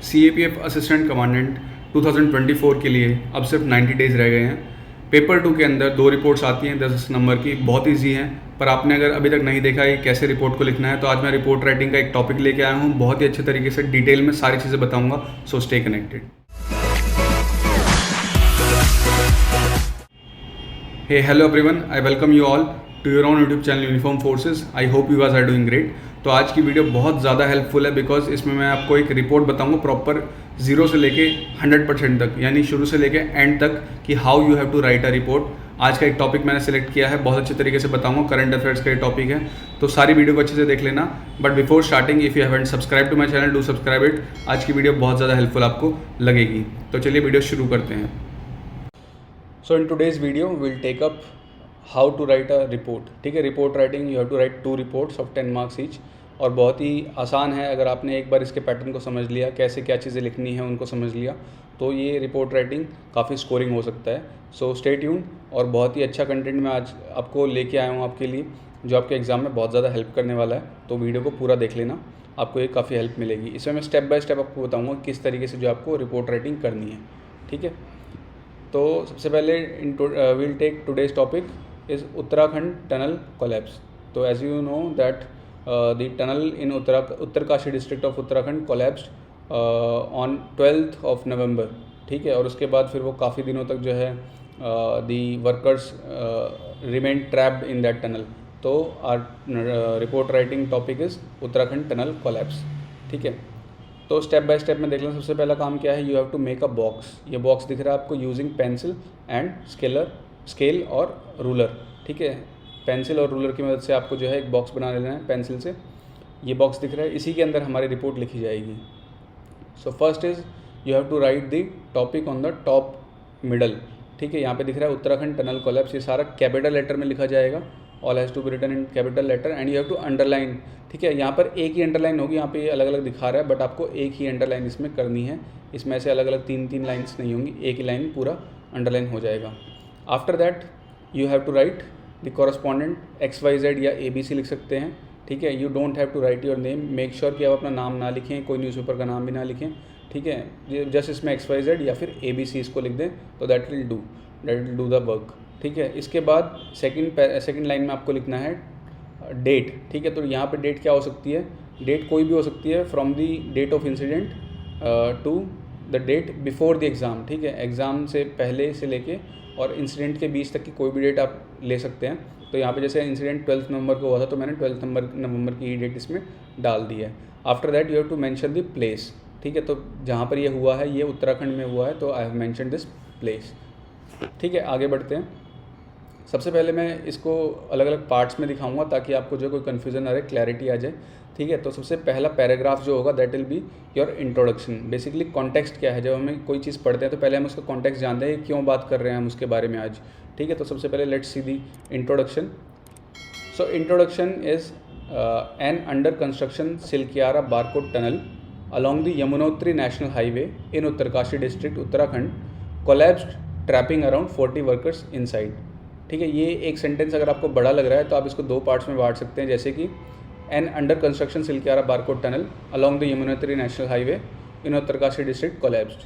CAPF assistant commandant 2024 के लिए अब सिर्फ 90 डेज़ रह गए हैं। पेपर 2 के अंदर 2 रिपोर्ट्स आती हैं 10 नंबर की, बहुत ईजी हैं। पर आपने अगर अभी तक नहीं देखा है कैसे रिपोर्ट को लिखना है, तो आज मैं रिपोर्ट राइटिंग का एक टॉपिक लेके आया हूँ। बहुत ही अच्छे तरीके से डिटेल में सारी चीज़ें बताऊँगा, so stay connected. Hey, hello everyone. I welcome you all to your own YouTube channel Uniform Forces. I hope you guys are doing great. तो आज की वीडियो बहुत ज़्यादा हेल्पफुल है बिकॉज इसमें मैं आपको एक रिपोर्ट बताऊंगा प्रॉपर 0 से लेके 100% तक, यानी शुरू से लेके एंड तक कि how you have to write a report. आज का एक टॉपिक मैंने सेलेक्ट किया है, बहुत अच्छे तरीके से बताऊंगा। करंट अफेयर्स का ये टॉपिक है, तो सारी वीडियो को अच्छे से देख लेना। But before starting, if you haven't subscribe to my channel, do subscribe it. आज की वीडियो बहुत ज़्यादा हेल्पफुल आपको लगेगी। तो चलिए वीडियो शुरू करते हैं। So in today's video will take up how to write a report. ठीक है, report writing you have to write 2 reports of 10 marks each, और बहुत ही आसान है। अगर आपने एक बार इसके पैटर्न को समझ लिया, कैसे क्या चीज़ें लिखनी है उनको समझ लिया, तो ये रिपोर्ट राइटिंग काफ़ी स्कोरिंग हो सकता है। सो स्टे ट्यून्ड, और बहुत ही अच्छा कंटेंट मैं आज आपको लेके आया हूँ आपके लिए, जो आपके एग्ज़ाम में बहुत ज़्यादा हेल्प करने वाला है। तो वीडियो को पूरा देख लेना, आपको ये काफ़ी हेल्प मिलेगी। इसमें मैं स्टेप बाय स्टेप आपको बताऊँगा किस तरीके से जो आपको रिपोर्ट राइटिंग करनी है। ठीक है, तो सबसे पहले will take today's topic is Uttarakhand tunnel collapse. So as you know that the tunnel in Uttarkashi district of Uttarakhand collapsed on 12th of November. ठीक है, और उसके बाद फिर वो काफ़ी दिनों तक जो है the workers remained trapped in that tunnel. तो our report writing topic is Uttarakhand tunnel collapse. ठीक है, तो स्टेप बाय स्टेप में देख लें। सबसे पहला काम क्या है, you have to make a box. ये बॉक्स दिख रहा है आपको यूजिंग पेंसिल एंड स्केल और रूलर। ठीक है, पेंसिल और रूलर की मदद से आपको जो है एक बॉक्स बना लेना है पेंसिल से। ये बॉक्स दिख रहा है, इसी के अंदर हमारी रिपोर्ट लिखी जाएगी। So first is you have to write the topic on the top middle. ठीक है, यहाँ पे दिख रहा है उत्तराखंड टनल कोलैप्स। ये सारा कैपिटल लेटर में लिखा जाएगा, all has to be written in capital letter and you have to underline. ठीक है, यहाँ पर एक ही अंडरलाइन होगी, यहाँ पे अलग अलग दिखा रहा है, बट आपको एक ही अंडरलाइन इसमें करनी है। इसमें ऐसे अलग अलग 3 लाइन्स नहीं होंगी, एक ही लाइन पूरा अंडरलाइन हो जाएगा। After that you have to write the correspondent XYZ या ABC लिख सकते हैं। ठीक है, you don't have to write your name. Make sure कि आप अपना नाम ना लिखें, कोई न्यूज़पेपर का नाम भी ना लिखें। ठीक है, जस्ट इसमें XYZ या फिर ABC इसको लिख दें, तो that will do the work. ठीक है, इसके बाद सेकंड लाइन में आपको लिखना है डेट। ठीक है, तो यहाँ पे डेट क्या हो सकती है, डेट कोई भी हो सकती है, from the date of incident to the date before the exam. ठीक है, एग्ज़ाम से पहले से लेके और इंसिडेंट के बीच तक की कोई भी डेट आप ले सकते हैं। तो यहाँ पे जैसे इंसिडेंट 12 नवंबर को हुआ था, तो मैंने 12 नवंबर की डेट इसमें डाल दी है। After that you have to mention the place. ठीक है, तो जहाँ पर ये हुआ है, ये उत्तराखंड में हुआ है, तो I have mention this place. ठीक है, आगे बढ़ते हैं। सबसे पहले मैं इसको अलग अलग पार्ट्स में दिखाऊंगा ताकि आपको जो कोई कन्फ्यूज़न आ रहे, क्लैरिटी आ जाए। ठीक है, तो सबसे पहला पैराग्राफ जो होगा that will be your introduction. Basically context क्या है, जब हमें कोई चीज़ पढ़ते हैं तो पहले हम उसका कॉन्टेक्स्ट जानते हैं, क्यों बात कर रहे हैं हम उसके बारे में आज। ठीक है, तो सबसे पहले let's see the introduction. So introduction is an under construction Silkyara Barkot tunnel along the Yamunotri national highway in Uttarkashi district Uttarakhand collapsed trapping around 40 workers inside. ठीक है, ये एक सेंटेंस अगर आपको बड़ा लग रहा है तो आप इसको 2 पार्ट्स में बांट सकते हैं, जैसे कि an under construction Silkyara Barkot tunnel along the Yamunotri national highway in Uttarkashi district collapsed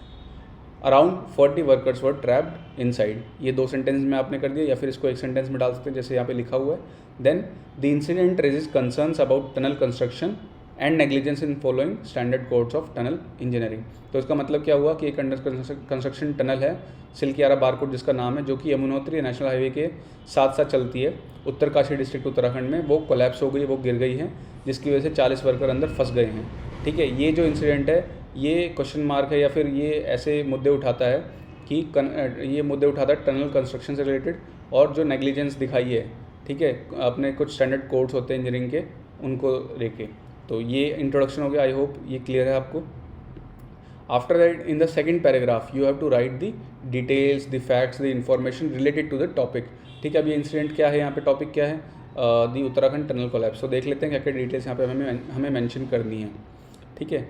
around 40 workers were trapped inside. ये 2 सेंटेंस में आपने कर दिया, या फिर इसको एक सेंटेंस में डाल सकते हैं जैसे यहाँ पे लिखा हुआ है। Then the incident raises concerns about tunnel construction and negligence in following standard codes of tunnel engineering. तो इसका मतलब क्या हुआ कि एक अंडर कंस्ट्रक्शन टनल है सिलकियारा बारकोड जिसका नाम है, जो कि यमुनोत्री नेशनल हाईवे के साथ साथ चलती है उत्तरकाशी डिस्ट्रिक्ट उत्तराखंड में, वो कोलैप्स हो गई, वो गिर गई है, जिसकी वजह से 40 वर्कर अंदर फंस गए हैं। ठीक है, ये जो इंसिडेंट है ये क्वेश्चन मार्क है, या फिर ये ऐसे मुद्दे उठाता है कि टनल कंस्ट्रक्शन से रिलेटेड और जो नेग्लिजेंस दिखाई है। ठीक है, अपने कुछ स्टैंडर्ड कोड्स होते हैं इंजीनियरिंग के, उनको लेके। तो ये इंट्रोडक्शन हो गया, आई होप ये क्लियर है आपको। After that in the second paragraph you have to write the details, the facts, the information related to the topic. ठीक है, अब ये इंसिडेंट क्या है, यहाँ पे टॉपिक क्या है, द उत्तराखंड टनल कोलैप्स। तो देख लेते हैं क्या क्या डिटेल्स यहाँ पे हमें मेंशन करनी है। ठीक है,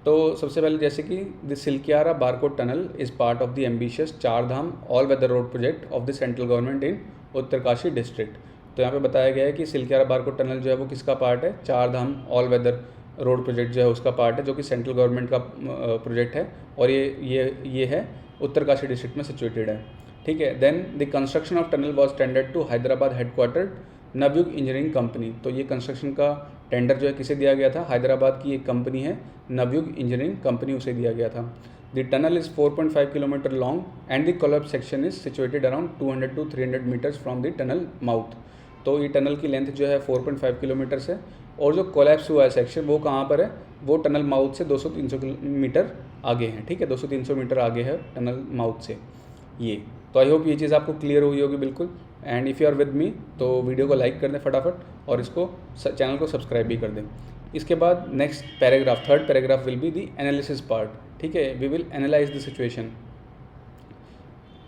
तो सबसे पहले जैसे कि the Silkyara Barkot tunnel is part of the ambitious 4 Dham all weather road project of the central government in Uttarkashi district. तो यहाँ पे बताया गया है कि सिलकियारा बारकोड टनल जो है वो किसका पार्ट है, 4 Dham all weather road project जो है उसका पार्ट है, जो कि सेंट्रल गवर्नमेंट का प्रोजेक्ट है और ये है उत्तरकाशी डिस्ट्रिक्ट में सिचुएटेड है। ठीक है। Then the construction of tunnel was tendered to Hyderabad headquartered Navayuga engineering company. तो ये कंस्ट्रक्शन का टेंडर जो है किसे दिया गया था? हैदराबाद की एक कंपनी है नवयुग इंजीनियरिंग कंपनी, उसे दिया गया था। The tunnel is 4.5 kilometre long and the collapse section is situated around 200 to 300 metres from the tunnel mouth. तो ये टनल की लेंथ जो है 4.5 किलोमीटर्स है और जो कोलैप्स हुआ है सेक्शन वो कहाँ पर है? वो टनल माउथ से 200-300 मीटर आगे है। ठीक है, 200-300 मीटर आगे है टनल माउथ से ये। तो आई होप ये चीज़ आपको क्लियर हुई होगी बिल्कुल। And if you are with me तो वीडियो को लाइक कर दें फटाफट और इसको चैनल को सब्सक्राइब भी कर दें। इसके बाद next paragraph, third paragraph will be the analysis part. ठीक है, we will analyse the situation.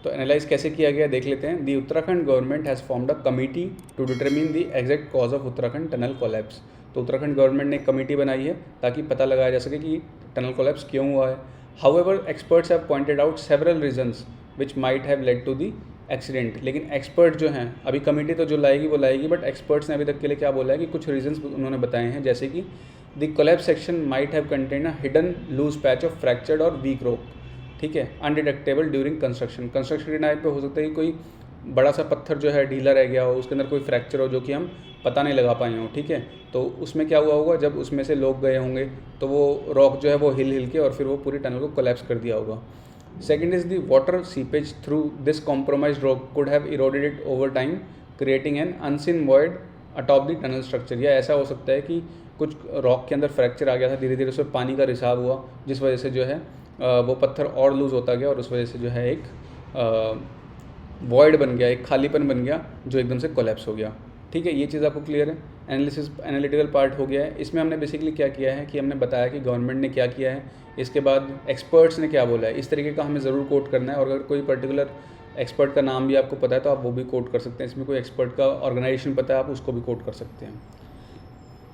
तो एनालाइज कैसे किया गया देख लेते हैं। The Uttarakhand government has formed a committee to determine the exact cause of Uttarakhand tunnel collapse. तो उत्तराखंड गवर्नमेंट ने एक कमेटी बनाई है ताकि पता लगाया जा सके कि टनल कोलैप्स क्यों हुआ है। However experts have pointed out several reasons which might have led to the accident. लेकिन एक्सपर्ट जो हैं, अभी कमेटी तो जो लाएगी वो लाएगी, बट एक्सपर्ट्स ने अभी तक के लिए क्या बोला है कि कुछ रीजंस उन्होंने बताए हैं, जैसे कि the collapse section might have contain a hidden loose patch of fractured or weak rock. ठीक है, अनडिटेक्टेबल ड्यूरिंग कंस्ट्रक्शन। कंस्ट्रक्शन के टाइम पे हो सकता है कि कोई बड़ा सा पत्थर जो है ढीला रह गया हो, उसके अंदर कोई फ्रैक्चर हो जो कि हम पता नहीं लगा पाए हों। ठीक है, तो उसमें क्या हुआ होगा, जब उसमें से लोग गए होंगे तो वो रॉक जो है वो हिल के और फिर वो पूरी टनल को कोलैप्स कर दिया होगा। Second is the water seepage through this compromised rock could have eroded it over time, creating an unseen void atop the tunnel structure। या ऐसा हो सकता है कि कुछ रॉक के अंदर फ्रैक्चर आ गया था, धीरे धीरे उसमें पानी का रिसाव हुआ, जिस वजह से जो है वो पत्थर और लूज़ होता गया और उस वजह से जो है एक वॉइड बन गया, एक खालीपन बन गया जो एकदम से कोलैप्स हो गया। ठीक है, ये चीज़ आपको क्लियर है। एनालिटिकल पार्ट हो गया है। इसमें हमने बेसिकली क्या किया है कि हमने बताया कि गवर्नमेंट ने क्या किया है, इसके बाद एक्सपर्ट्स ने क्या बोला है। इस तरीके का हमें ज़रूर कोट करना है और अगर कोई पर्टिकुलर एक्सपर्ट का नाम भी आपको पता है तो आप वो भी कोट कर सकते हैं। इसमें कोई एक्सपर्ट का ऑर्गेनाइजेशन पता है आप उसको भी कोट कर सकते हैं।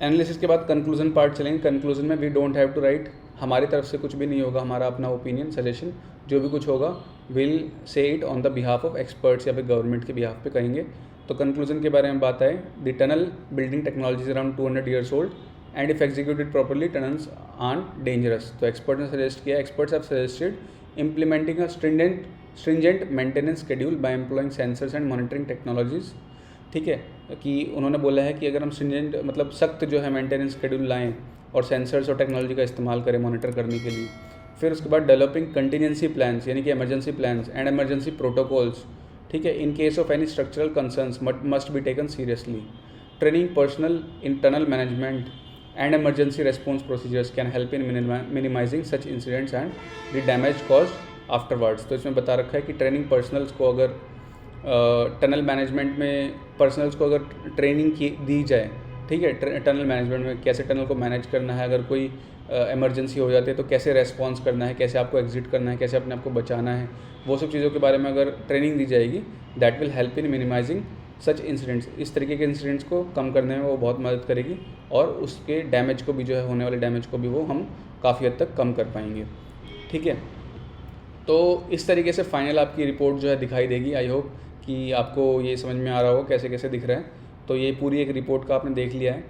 एनालिसिस के बाद कंक्लूजन पार्ट चलेंगे। कंक्लूजन में we don't have to write, हमारी तरफ से कुछ भी नहीं होगा, हमारा अपना ओपिनियन, सजेशन जो भी कुछ होगा will say it on the behalf of experts या फिर गवर्नमेंट के बिहाफ पे कहेंगे। तो कंक्लूजन के बारे में बात आए, the tunnel building technology around 200 years old and if executed properly tunnels are dangerous. तो एक्सपर्ट ने सजेस्ट किया, experts have suggested implementing a stringent maintenance schedule by employing sensors and monitoring technologies. ठीक है, कि उन्होंने बोला है कि अगर हम स्ट्रिंजेंट मतलब सख्त जो है मेंटेनेंस शेड्यूल लाएँ और सेंसर्स और टेक्नोलॉजी का इस्तेमाल करें मॉनिटर करने के लिए। फिर उसके बाद डेवलपिंग कंटिजेंसी प्लान्स यानी कि emergency plans and emergency protocols. ठीक है, in case of any structural concerns must be taken seriously. Training personal in tunnel management and emergency response procedures can help in minimizing such incidents and the damage caused afterwards। तो इसमें बता रखा है कि training personnels को अगर tunnel management में personnels को अगर ट्रेनिंग की दी जाए, ठीक है, टनल मैनेजमेंट में कैसे टनल को मैनेज करना है, अगर कोई इमरजेंसी हो जाती है तो कैसे रेस्पॉन्स करना है, कैसे आपको एग्जिट करना है, कैसे अपने आप को बचाना है, वो सब चीज़ों के बारे में अगर ट्रेनिंग दी जाएगी that will help in minimising such incidents. इस तरीके के इंसिडेंट्स को कम करने में वो बहुत मदद करेगी और उसके डैमेज को भी जो है होने वाले डैमेज को भी वो हम काफ़ी हद तक कम कर पाएंगे। ठीक है, तो इस तरीके से फाइनल आपकी रिपोर्ट जो है दिखाई देगी। आई होप कि आपको ये समझ में आ रहा हो कैसे कैसे दिख रहा है। तो ये पूरी एक रिपोर्ट का आपने देख लिया है।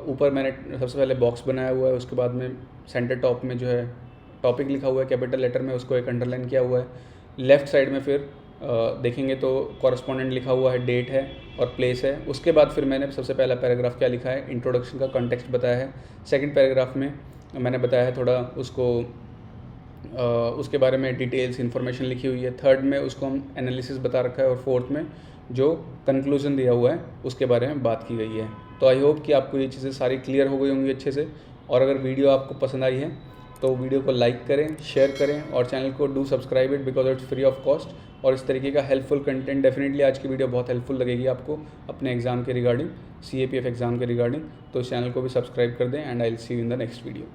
ऊपर मैंने सबसे पहले बॉक्स बनाया हुआ है, उसके बाद में सेंटर टॉप में जो है टॉपिक लिखा हुआ है कैपिटल लेटर में, उसको एक अंडरलाइन किया हुआ है। लेफ़्ट साइड में फिर देखेंगे तो कॉरस्पॉन्डेंट लिखा हुआ है, डेट है और प्लेस है। उसके बाद फिर मैंने सबसे पहला पैराग्राफ क्या लिखा है, इंट्रोडक्शन का कॉन्टेक्स्ट बताया है। सेकंड पैराग्राफ में मैंने बताया है थोड़ा उसको उसके बारे में डिटेल्स इन्फॉर्मेशन लिखी हुई है। थर्ड में उसको हम एनालिसिस बता रखा है और फोर्थ में जो कंक्लूजन दिया हुआ है उसके बारे में बात की गई है। तो आई होप कि आपको ये चीज़ें सारी क्लियर हो गई होंगी अच्छे से। और अगर वीडियो आपको पसंद आई है तो वीडियो को लाइक करें, शेयर करें और चैनल को do subscribe it because it's free of cost. और इस तरीके का हेल्पफुल कंटेंट डेफिनेटली आज की वीडियो बहुत हेल्पफुल लगेगी आपको अपने एग्ज़ाम के रिगार्डिंग, CAPF एग्ज़ाम के रिगार्डिंग। तो इस चैनल को भी सब्सक्राइब कर दें and I will see you in the next video.